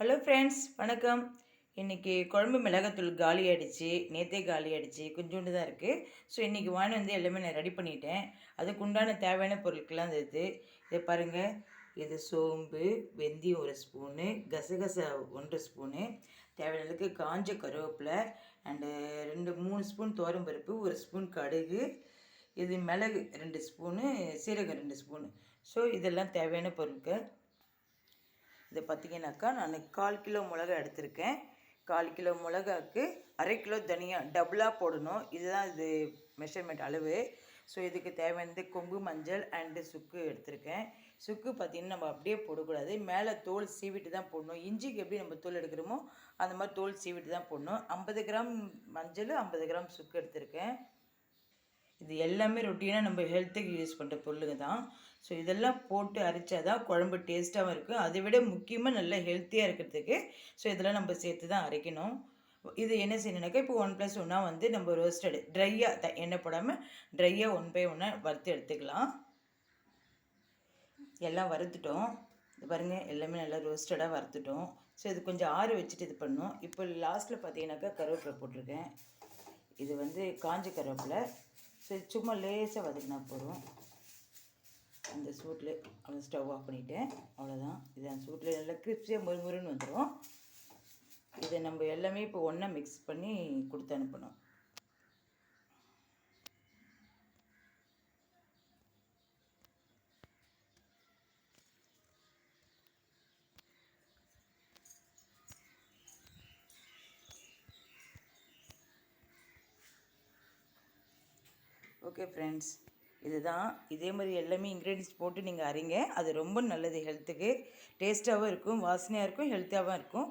Hello friends, வணக்கம். இன்றைக்கி குழம்பு மிளகாத்தூள் காலி ஆகிடுச்சு. நேற்றே காலி ஆகிடுச்சு, கொஞ்சோண்டு தான் இருக்குது. ஸோ இன்றைக்கி வாங்கி எல்லாமே நான் ரெடி பண்ணிட்டேன். அதுக்கு உண்டான தேவையான பொருட்கள்லாம் இது. இதை பாருங்கள். இது சோம்பு, வெந்தயம் 1 ஸ்பூனு, கசகசா 1 ஸ்பூனு, தேவையான அளவுக்கு காஞ்ச கருவேப்பிலை, அண்டு 3 ஸ்பூன் துவரம்பருப்பு, 1 ஸ்பூன் கடுகு, இது மிளகு 2 ஸ்பூனு, சீரகம் 2 ஸ்பூனு. ஸோ இதெல்லாம் தேவையான பொருட்கள். இதை பார்த்திங்கனாக்கா நான் 1/4 கிலோ மிளகா எடுத்திருக்கேன். 1/4 கிலோ மிளகாக்கு 1/2 கிலோ தனியா டபுளாக போடணும். இதுதான் இது மெஷர்மெண்ட் அளவு. ஸோ இதுக்கு தேவையானது கொம்பு மஞ்சள் அண்டு சுக்கு எடுத்திருக்கேன். சுக்கு பார்த்திங்கன்னா நம்ம அப்படியே போடக்கூடாது, மேலே தோல் சீவிட்டு தான் போடணும். இஞ்சிக்கு எப்படி நம்ம தோல் எடுக்கிறோமோ அந்த மாதிரி தோல் சீவிட்டு தான் போடணும். 50 கிராம் மஞ்சள், 50 கிராம் சுக்கு எடுத்திருக்கேன். இது எல்லாமே ரொட்டீனாக நம்ம ஹெல்த்துக்கு யூஸ் பண்ணுற பொருளுங்க தான். ஸோ இதெல்லாம் போட்டு அரைச்சா தான் குழம்பு டேஸ்ட்டாகவும் இருக்கும். அதை விட முக்கியமாக நல்லா ஹெல்த்தியாக இருக்கிறதுக்கு ஸோ இதெல்லாம் நம்ம சேர்த்து தான் அரைக்கணும். இது என்ன செய்யணுனாக்கா, இப்போ 1+1 நம்ம ரோஸ்டடு ட்ரையாக எண்ணெய் போடாமல் ட்ரையாக 1 by 1 வறுத்து எடுத்துக்கலாம். எல்லாம் வறுத்துட்டோம். இது பாருங்கள், எல்லாமே நல்லா ரோஸ்டடாக வறுத்துட்டோம். ஸோ இது கொஞ்சம் ஆற வச்சுட்டு இது பண்ணோம். இப்போ லாஸ்ட்டில் பார்த்தீங்கன்னாக்கா கருவேப்பிலை போட்டிருக்கேன். இது காஞ்ச கருவேப்பிலை. ஸோ சும்மா லேசாக வதக்கினா போதும். அந்த சூட்டில் அவ்வளோ ஸ்டவ் ஆஃப் பண்ணிவிட்டேன். அவ்வளோதான். இது அந்த சூட்டில் நல்லா கிரிப்ஸியாக முறுமுறுன்னு வந்துடும். இதை நம்ம எல்லாமே இப்போ ஒன்றா மிக்ஸ் பண்ணி கொடுத்து அனுப்பணும். ஓகே ஃப்ரெண்ட்ஸ், இதுதான். இதே மாதிரி எல்லாமே இன்க்ரீடியன்ஸ் போட்டு நீங்கள் அரைங்க. அது ரொம்ப நல்லது ஹெல்த்துக்கு. டேஸ்ட்டாகவும் இருக்கும், வாசனையாக இருக்கும், ஹெல்த்தியாகவும் இருக்கும்.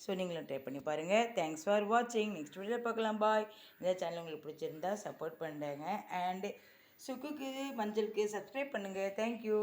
ஸோ நீங்களும் ட்ரை பண்ணி பாருங்கள். தேங்க்ஸ் ஃபார் வாட்சிங். நெக்ஸ்ட் வீடியோவில் பார்க்கலாம். பாய். இந்த சேனல் உங்களுக்கு பிடிச்சிருந்தா சப்போர்ட் பண்ணுறாங்க. அண்டு சுக்குக்கு மஞ்சளுக்கு சப்ஸ்கிரைப் பண்ணுங்கள். தேங்க்யூ.